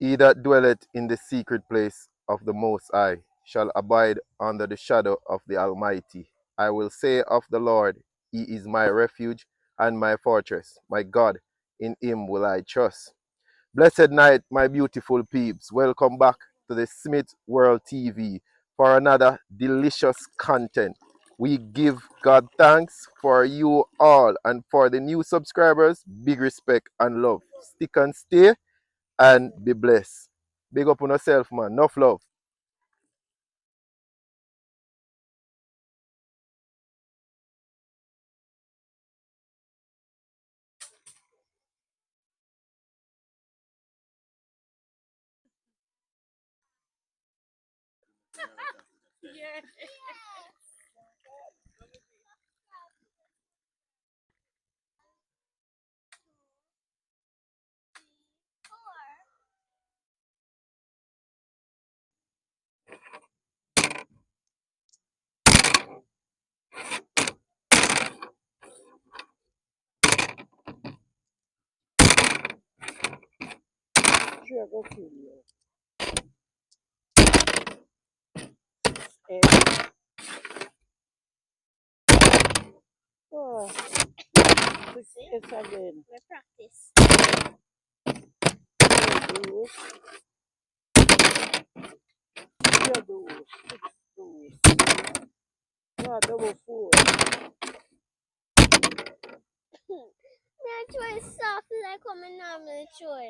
He that dwelleth in the secret place of the Most High shall abide under the shadow of the Almighty. I will say of the Lord, He is my refuge and my fortress, my God, in Him will I trust. Blessed night, my beautiful peeps. Welcome back to the Smith World TV for another delicious content. We give God thanks for you all, and for the new subscribers, big respect and love. Stick and stay and be blessed. Big up on yourself, man. Enough love. Sure, go to you. And, oh, it's again. We practice. Do, you do, six do. No, double four. My choy is soft like what my normal choy.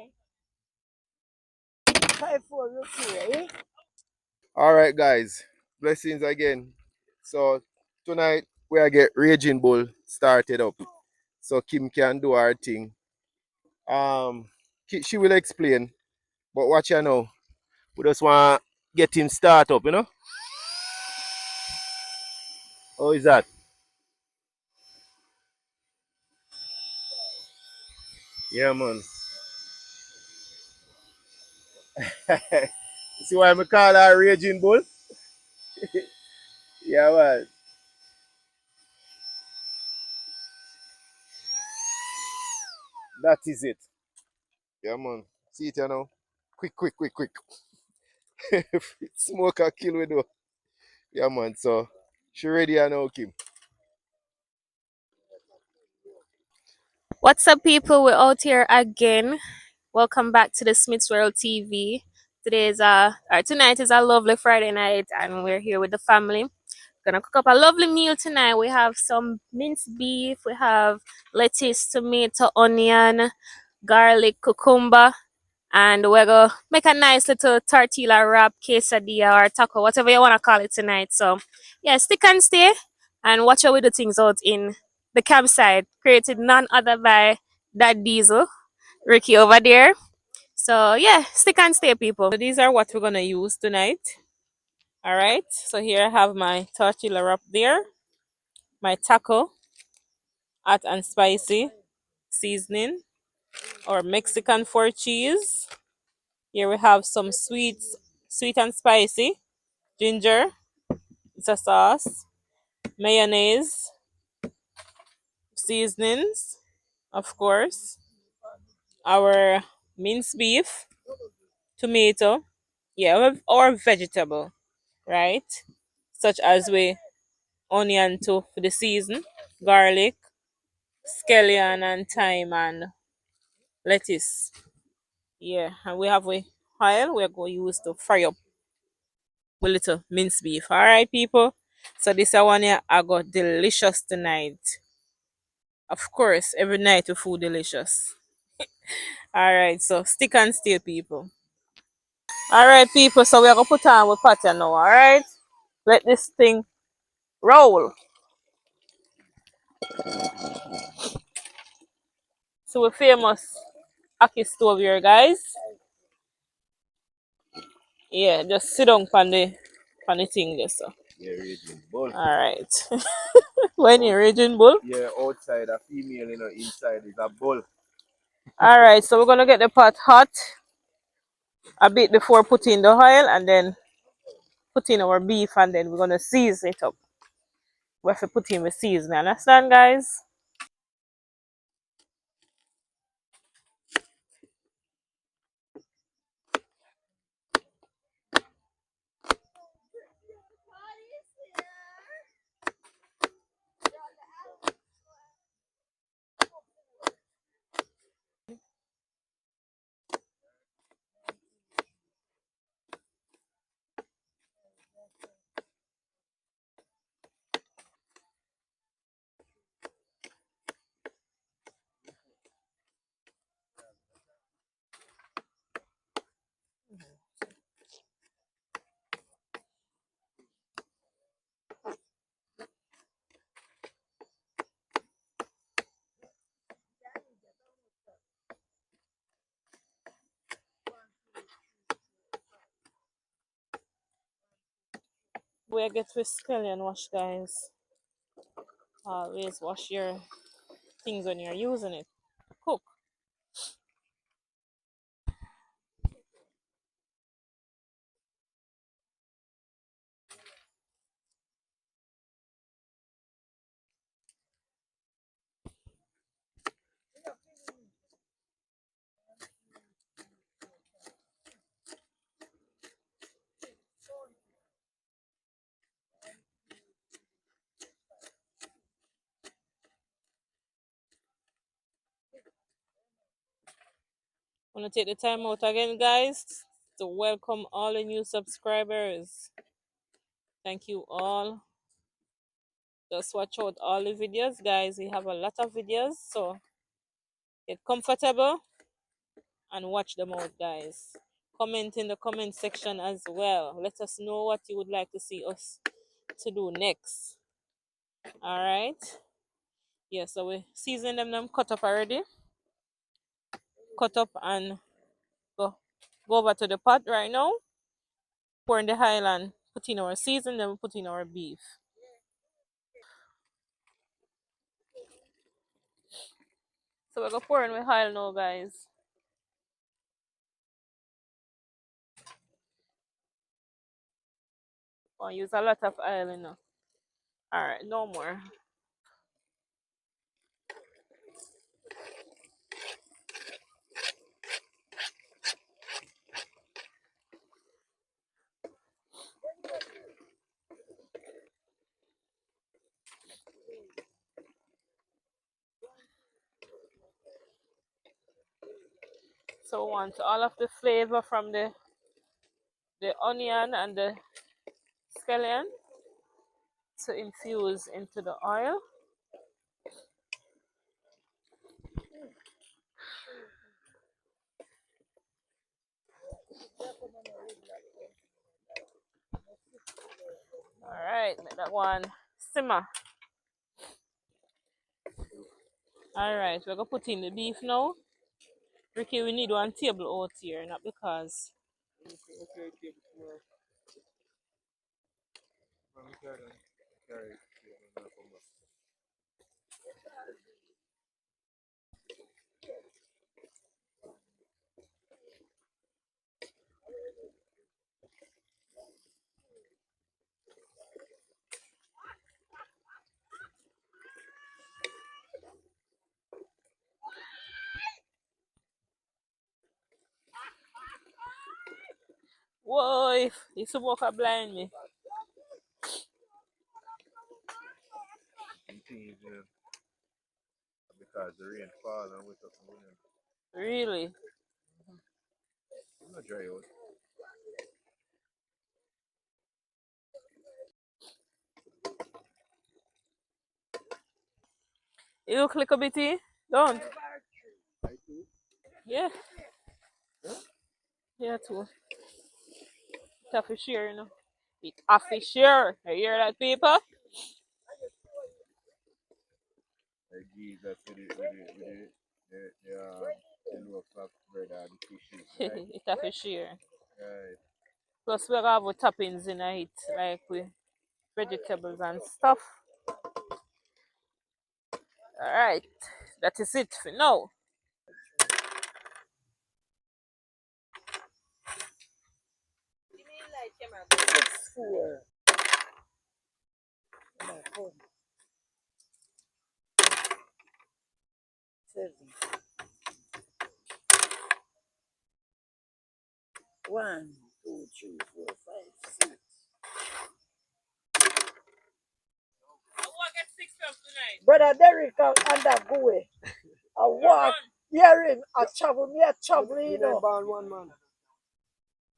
5-4, you two, eh? All right, guys. Blessings again. So tonight we are get Raging Bull started up, so Kim can do her thing. She will explain, but watch you know. We just want to get him start up, you know. How is that? Yeah, man. See why I call her Raging Bull? Yeah, man. That is it. Yeah, man. See it, you know. Quick, quick, quick, quick. Smoke a kill we do. Yeah, man. So she ready now, Kim. What's up, people? We're out here again. Welcome back to the Smith's World TV. Tonight is a lovely Friday night, and we're here with the family. Gonna cook up a lovely meal tonight. We have some minced beef, we have lettuce, tomato, onion, garlic, cucumber, and we're gonna make a nice little tortilla wrap, quesadilla, or taco, whatever you wanna call it tonight. So, yeah, stick and stay, and watch how we do things out in the campsite, created none other by that Diesel, Ricky over there. So, yeah, stick and stay, people. So these are what we're gonna use tonight. All right. So here I have my tortilla wrap there, my taco, hot and spicy seasoning, or Mexican four cheese. Here we have some sweet and spicy ginger. It's a sauce, mayonnaise, seasonings, of course, our minced beef, tomato, yeah, or vegetable, right? Such as we onion to for the season, garlic, scallion and thyme and lettuce. Yeah, and we have oil we're going to use to fry up with little minced beef. All right, people. So this one here I got delicious tonight. Of course, every night we food delicious. All right, so stick and stay, people. All right, people. So we're gonna put on with patia now. All right, let this thing roll. So we're famous Aki stove here, guys. Yeah, just sit down on the thing there, so. Yeah, Raging Bull. All right. When Out, you're raging bull. yeah, outside a female, you know, inside is a bull. All right, so we're gonna get the pot hot a bit before putting the oil, and then put in our beef, and then we're gonna season it up. We have to put in the seasoning. Understand, guys? way I get with scallion wash, guys. Always wash your things when you're using it. Cook. I'm gonna take the time out again, guys, to welcome all the new subscribers. Thank you all. Just watch out all the videos, guys. We have a lot of videos, so get comfortable and watch them out, guys. Comment in the comment section as well. Let us know what you would like to see us to do next. All right. Yeah, so we season them cut up already. Cut up and go over to the pot right now. Pour in the Highland, put in our season, then we put in our beef. So we're gonna pour in with oil now, guys. Gonna use a lot of oil, you know. Alright, no more. So we want all of the flavor from the onion and the scallion to infuse into the oil. Alright, make that one simmer. Alright, we're gonna put in the beef now. Ricky, we need 1 table out here, not because. Whoa, the smoke a blind me. Because the rain fall and wake up the wind. Really? It's not dry out. You look like a bitty? Don't. Yeah. Yeah, too. It's a fish here, you know. It's a fish here. You hear that, people? Like Jesus the loaf of bread and the fishes, right? It's a fish here. Right. Plus, we have our toppings in it, like with vegetables and stuff. Alright. That is it for now. Six, four. My phone. 7. 1, 2, 3, 4, 5, 6. Brother Derek and that go away. I walk hearing I travel me a travel, you know. Ban one man.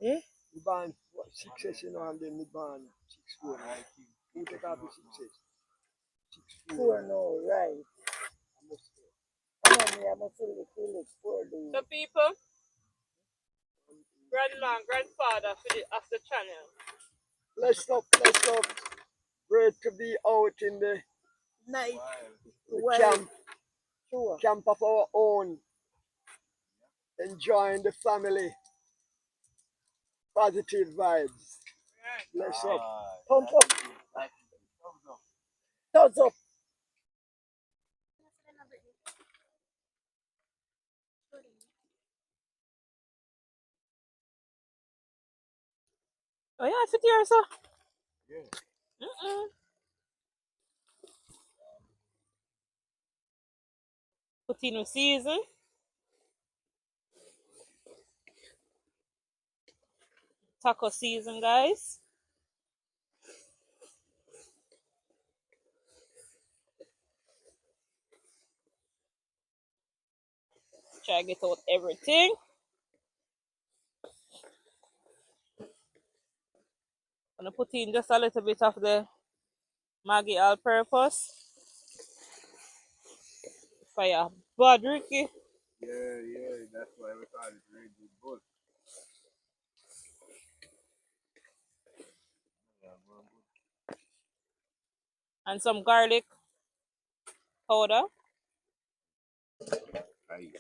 Eh? You ban success, you know, and then you ban 6-4. You take out the success. 4 no, right. Come on, me, I must say the Felix 4 days. So, people, grandma and grandfather of the channel. Let's stop. Great to be out in the Night. camp, Sure. camp of our own, enjoying the family, positive vibes. Bless up. Pump up. Thumbs up. Oh yeah, sit here, sir. Yeah. Mm-mm. Put in the season. Taco season, guys. Try to get out everything. Gonna put in just a little bit of the Maggi all-purpose. Fire bad, Ricky. Yeah, that's why we call it Red Bull. And some garlic powder. Aye.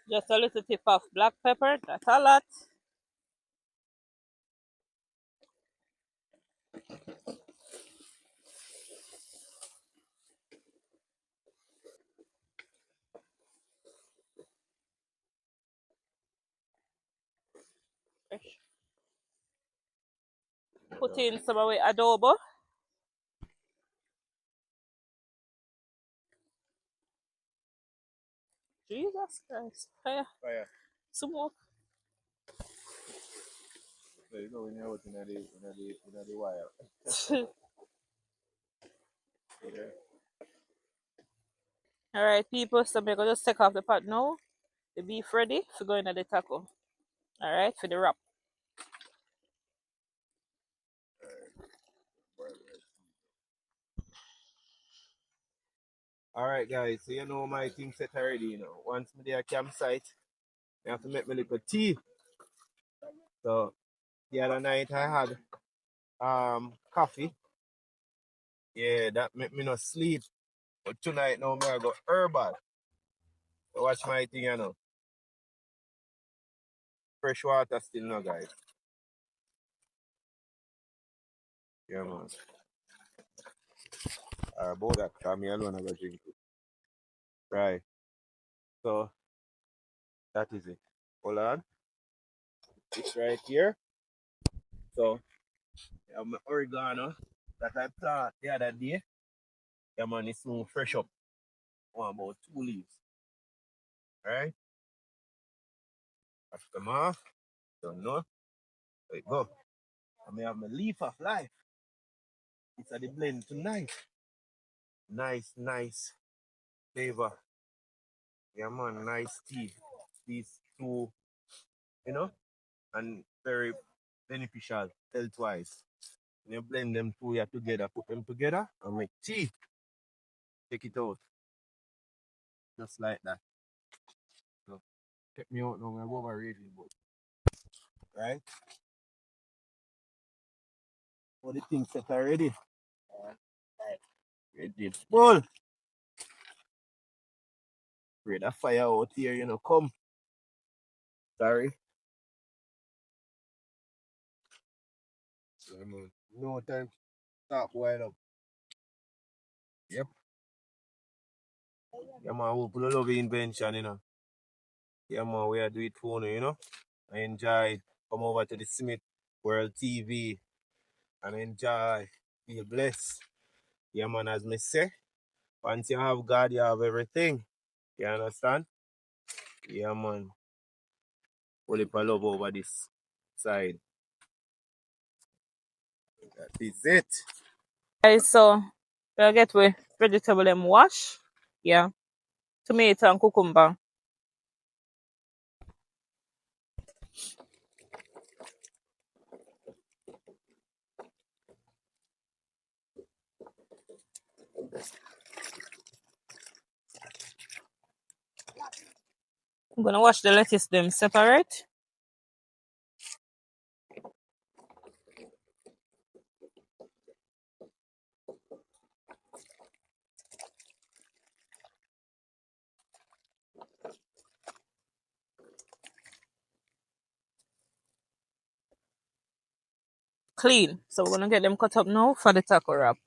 Just a little tip of black pepper. That's a lot. Put in some of the adobo. Jesus Christ. Fire. Fire. Smoke. So you know when you're out in the wire. Yeah. Alright, people. So I'm going to just take off the pot now. The beef ready for going to the taco. Alright, for the wrap. Alright guys, so you know my thing set already, you know. Once me there campsite, I have to make my little tea. So the other night I had coffee. Yeah, that make me not sleep. But tonight now me I go herbal. So watch my thing, you know. Fresh water still no guys. Yeah man. About that, cause me alone I go drink it. Right. So that is it. Hold on. It's right here. So I have my oregano that I plant the other day. Yeah man, it's soon fresh up. One about 2 leaves. Alright? Wash them off. Don't know. There you go. I may have my leaf of life. It's at the blend tonight. Nice flavor. Yeah man, nice tea. These two, you know, and very beneficial health wise. When you blend them two here together, put them together and make tea. Take it out. Just like that. So take me out now, I'm overrated, but right? All the things set already. Ready. Bull! Ready a fire out here, you know, come. Sorry. Yeah, man. No time. Stop wide up. Yep. Yeah, man, we put a love invention, you know. Yeah, man, we are do it for you, you know. I enjoy. Come over to the Smith World TV and enjoy. Feel blessed. Yeah, man, as me say, once you have God, you have everything. You understand? Yeah, man. Only for love over this side. That is it. Guys, so we'll get with vegetable and wash. Yeah. Tomato and cucumber. I'm gonna wash the lettuce them separate. clean. So we're gonna get them cut up now for the taco wrap.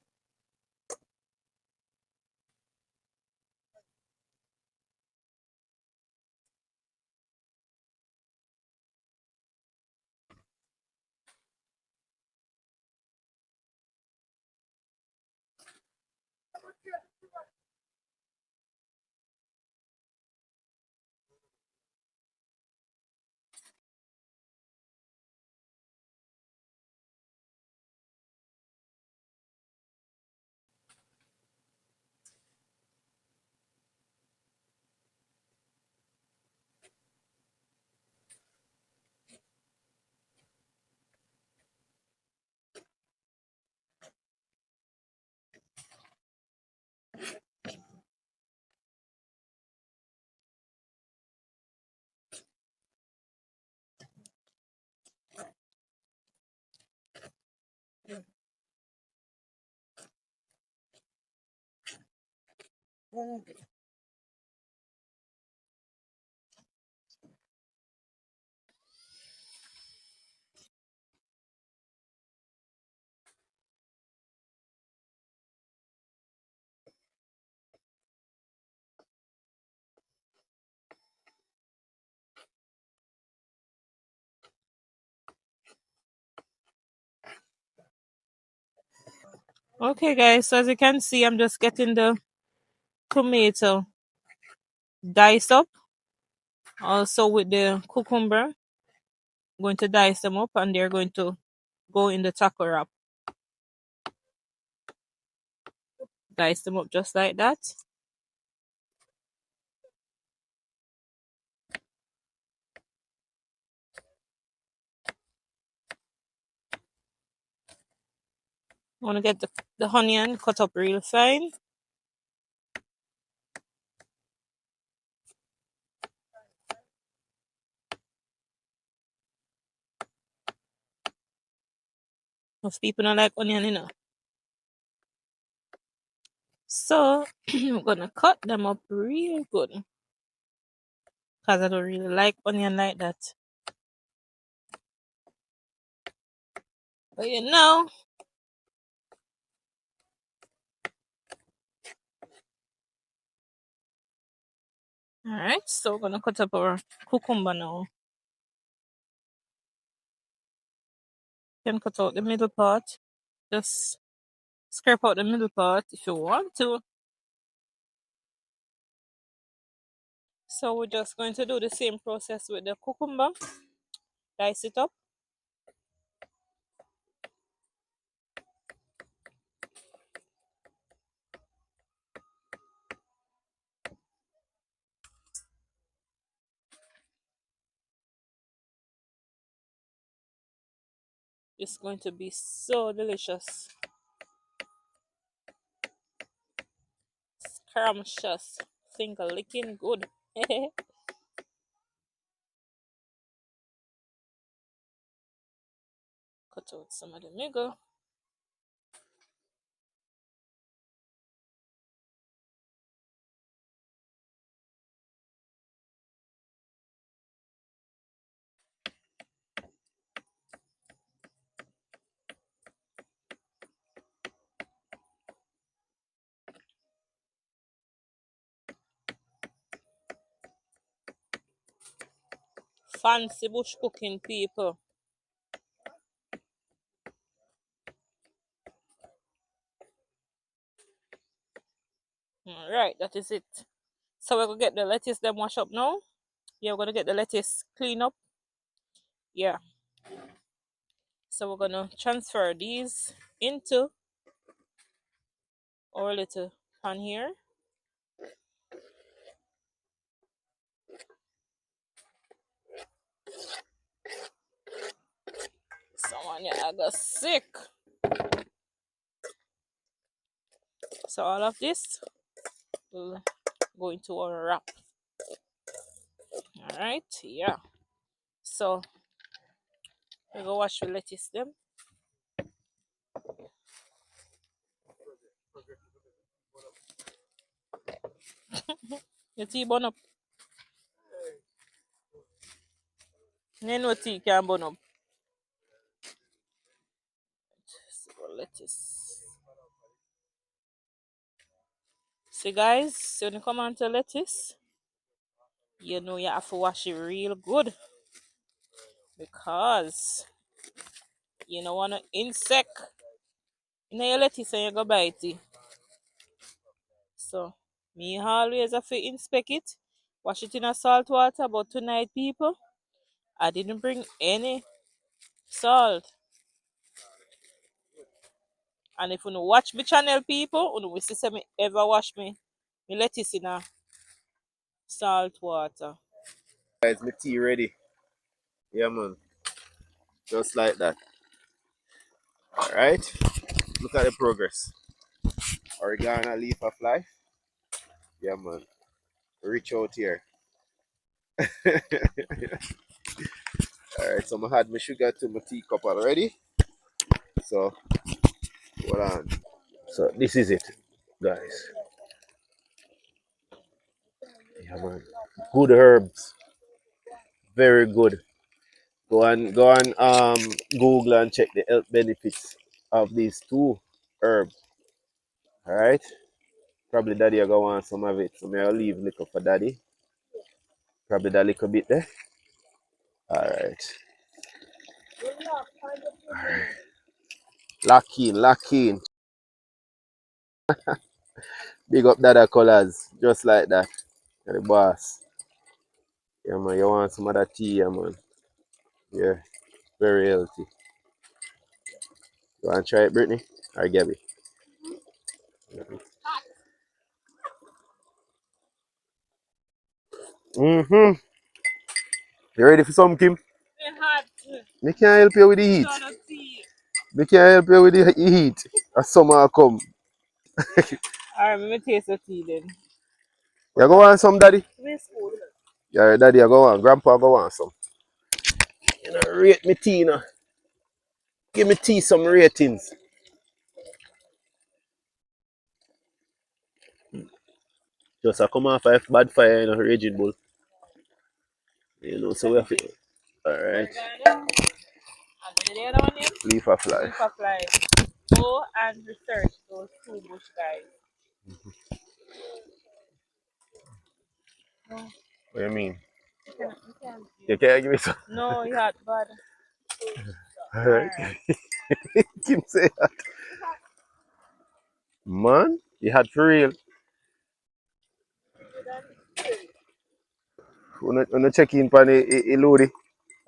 Okay, guys. So as you can see, I'm just getting the tomato diced up. Also with the cucumber, I'm going to dice them up, and they're going to go in the taco wrap. Dice them up just like that. I want to get the onion cut up real fine. Most people don't like onion, you know. So I'm gonna cut them up real good, because I don't really like onion like that. But you know, alright, so we're gonna cut up our cucumber now. You can cut out the middle part. Just scrape out the middle part if you want to. So we're just going to do the same process with the cucumber. Dice it up. It's going to be so delicious. Scrumptious. Think licking good. Cut out some of the middle. Fancy bush cooking, people. Alright, that is it. So we're gonna get the lettuce them wash up now. Yeah, we're gonna get the lettuce clean up. Yeah. So we're gonna transfer these into our little pan here. Someone yeah, I got sick. So all of this will go into our wrap. Alright, yeah. So we go wash the lettuce them. Your tea burn up. You know tea can burn up. See guys, when you come on to lettuce, you know you have to wash it real good because you don't want to insect in your lettuce and you go bite it. So me always have to inspect it, wash it in a salt water. But tonight, people, I didn't bring any salt. And if you no watch my channel, people, you will see me ever wash me lettuce in a salt water. Guys, my tea ready. Yeah, man. Just like that. All right. Look at the progress. Oregano leaf of life. Yeah, man. Reach out here. All right. So I had my sugar to my teacup already. So hold on. So this is it, guys. Yeah, man. Good herbs. Very good. Go on Google and check the health benefits of these two herbs. All right. Probably daddy I go want some of it. So may I leave little for daddy. Probably that little bit there. All right. Lock in, lock in. Big up dada colors. Just like that. You're the boss. Yeah man, you want some of that tea, yeah man. Yeah. Very healthy. You want to try it, Brittany? Or Gabby? Mm-hmm. You ready for some, Kim? Me can't help you with the heat. Me can't help you with the heat. As summer come. Alright, let me taste the tea then. You go want some, daddy? This food. Yeah, daddy, I go want. Grandpa, go want some. You know, rate me tea, you know. Give me tea some ratings. Just I come off a bad fire, you know, Raging Bull. You know, so we have to. Alright. And the other one is Leaf of life. leaf of life. Go and research those two bush guys. No, What do you mean? you can't You can't give me some. No, you had bad. Alright. Alright. Kim say that. Man, you had for real. When you check in pan a loady,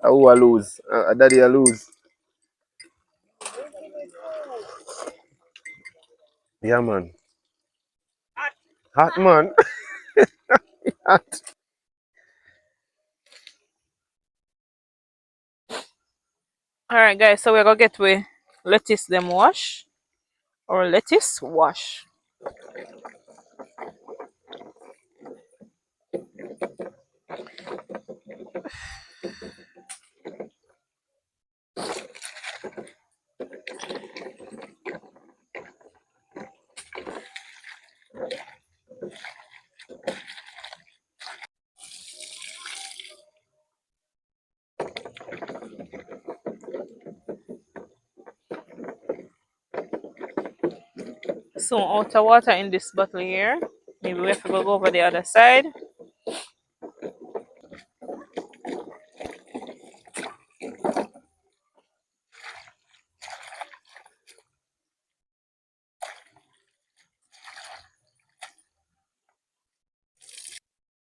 who I lose? Daddy I lose. Yeah man. Hot man. Hot. Alright guys, so we're gonna get we lettuce them wash. Or lettuce wash. So outer water in this bottle here. Maybe we have to go over the other side.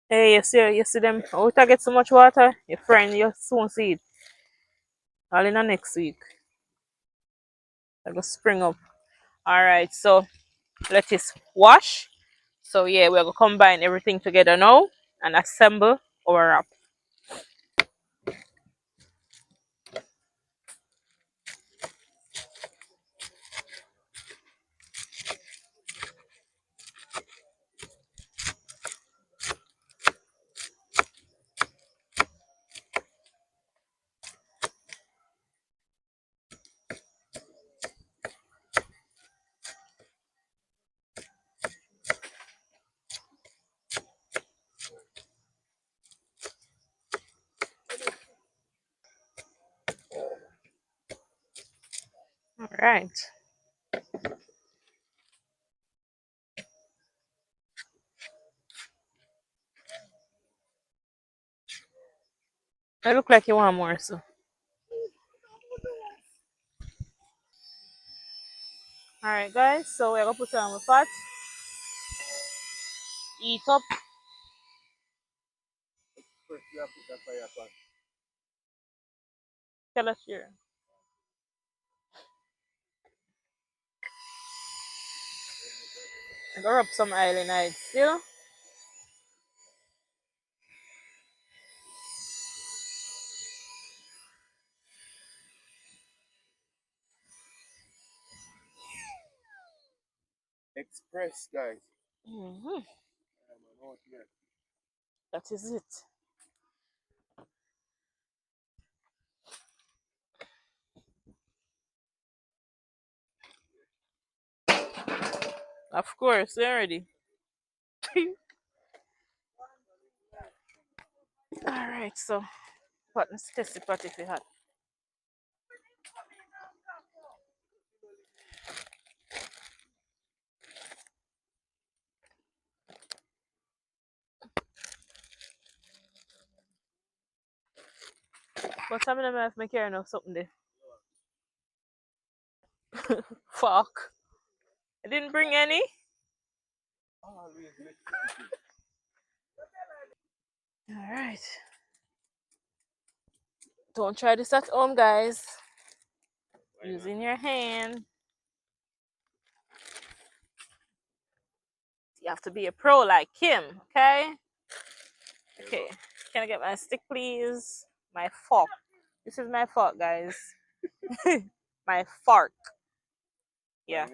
Hey, you see them out get so much water, your friend you soon see it. All in the next week. I go spring up. Alright, so lettuce wash. So yeah, we're gonna combine everything together now and assemble our wrap. Alright. I look like you want more, so. Alright, guys, so we're gonna put it on the pot. Eat up. First, we have to put the fire pan. Tell us here. I'm gonna rub some oil in it still. Express, guys. Mm-hmm. That is it. Of course, they're ready. Alright, so let's test the pot if it hot. But some of them have me carrying of something there. Fuck. I didn't bring any. Alright. Don't try this at home, guys. Using your hand. You have to be a pro like him, okay? Okay. Can I get my stick, please? My fork. This is my fork, guys. My fork. Yeah.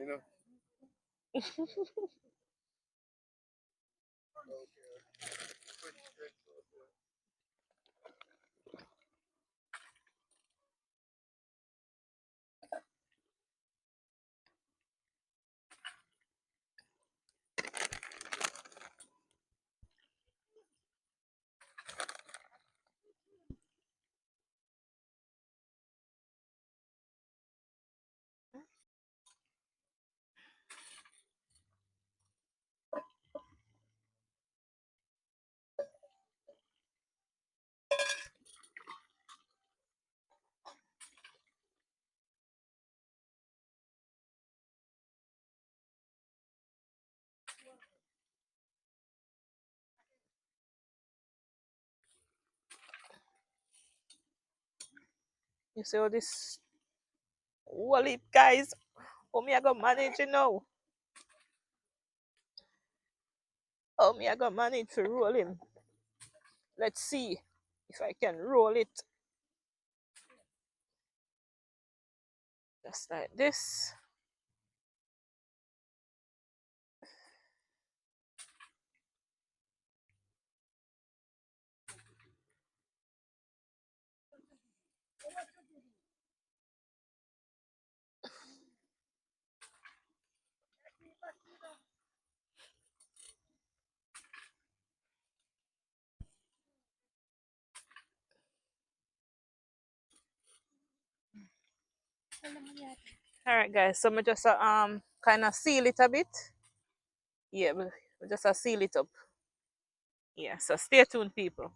You see all this wallet, guys? Oh, me, I got manage, you know. Oh, me, I got manage to roll him. Let's see if I can roll it. Just like this. Alright, guys, so me just kind of seal it a bit. Yeah, we just seal it up. Yeah, so stay tuned, people.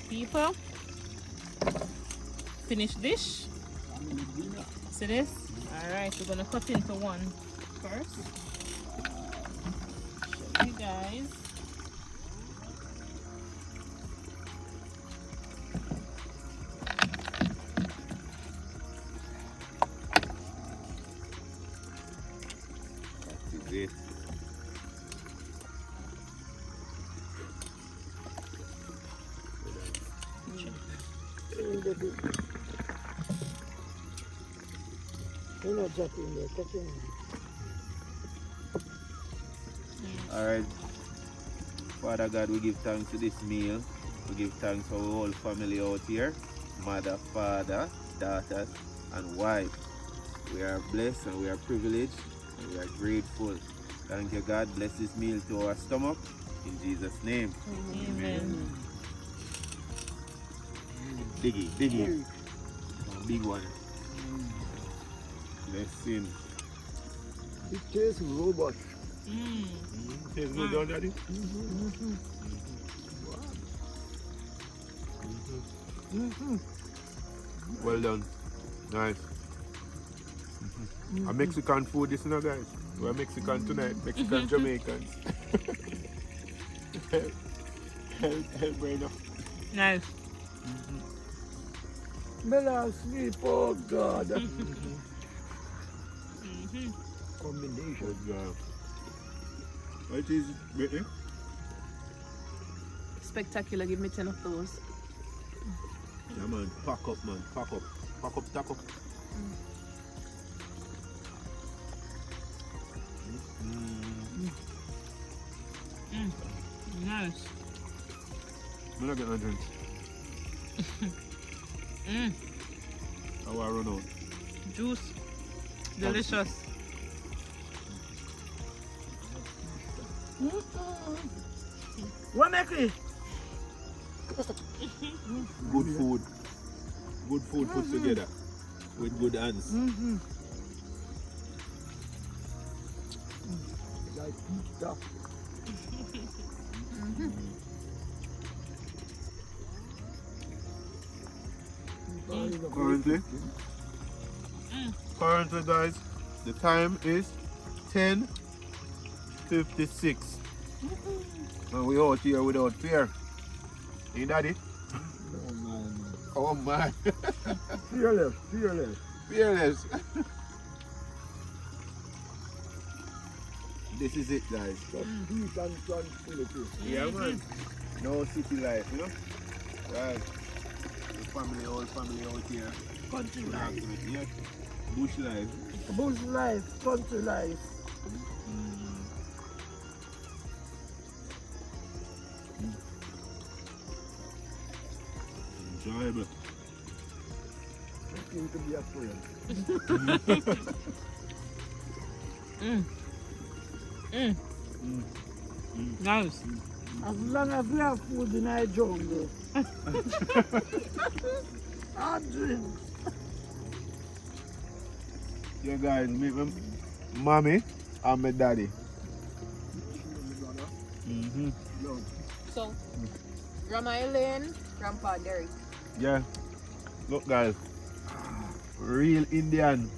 people. Finished dish. See this? Alright, we're gonna cut into one first. Show you guys. That is it. You know, Jack in there, take him. Alright. Father God, we give thanks for this meal. We give thanks for our whole family out here. Mother, father, daughters, and wife. We are blessed and we are privileged and we are grateful. Thank you, God. Bless this meal to our stomach. In Jesus' name. Amen. Diggy, diggy. Big one. Bless him. It tastes robust. Tastes good, don't Daddy? Well done. Nice. A Mexican food, this now, guys. We're Mexican tonight. Mexican Jamaicans. help right now. Nice. Melon sleep, oh God. Combination. Good job. What is it? Spectacular. Give me 10 of those. Yeah, man. Pack up, man. Pack up. Pack up, stack up. Nice. I'm not getting a drink. How I run out? Juice. Delicious. What make it? Good food. Good food put together with good hands. Like pizza. Currently guys, the time is 10:56 and we out here without fear. Hey Daddy? Oh man. Oh man. Fearless, fearless. Fearless. This is it guys. Just peace and tranquility. Yeah man. No city life, you know? Right. The family, whole family out here. Country life. Yeah. Bush life. Bush life, country life. Enjoyable. Nothing to be afraid. Nice. As long as we have food in our jungle. And drink. Yeah guys, meet my mommy and my daddy. So, Grandma Elaine, Grandpa Derek. Yeah. Look guys. Real Indian.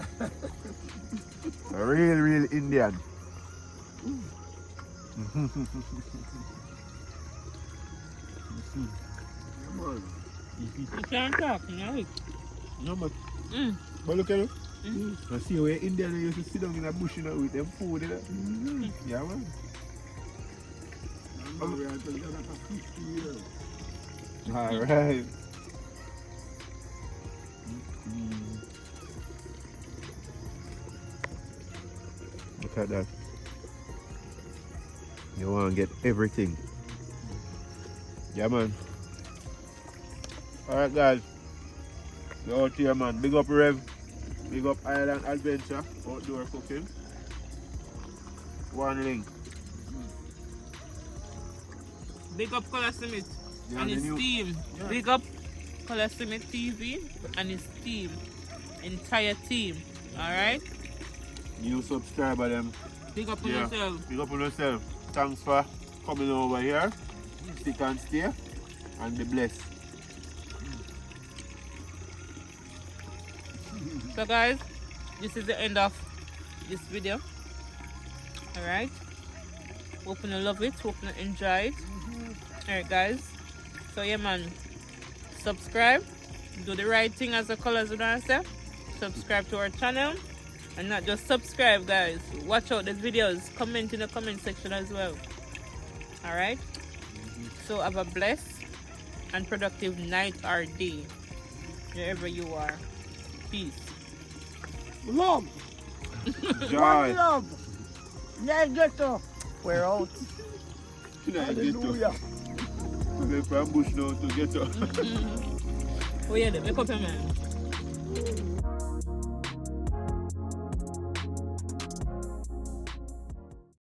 real Indian. Come on. You can't talk, you know? No, but look at it. I see where Indian used to sit down in a bush, you know, with them food, you know. Yeah, man. I'm we are together for 50 years. All right. Look at that. You want to get everything. Yeah, man. All right, guys. We're out here, man. Big up Rev. Big up Island Adventure. Outdoor cooking. One link. Big up Color Summit Yeah, and the his new- team. Yeah. Big up Color Summit TV and his team. Entire team. Alright? New subscriber, them. Big up on Yeah. yourself. Big up on yourself. Thanks for coming over here. Stick and stay. And be blessed. So guys, this is the end of this video. Alright. Hope you love it, hope you enjoy it. Alright guys. So yeah man. Subscribe. Do the right thing as the colors would say. Subscribe to our channel. And not just subscribe guys. Watch out these videos. Comment in the comment section as well. Alright. So have a blessed and productive night or day. Wherever you are. Peace. Love. Joy. Love. Negative. We're out. Hallelujah. Today from bush now to get up. Oh yeah, make up your mind.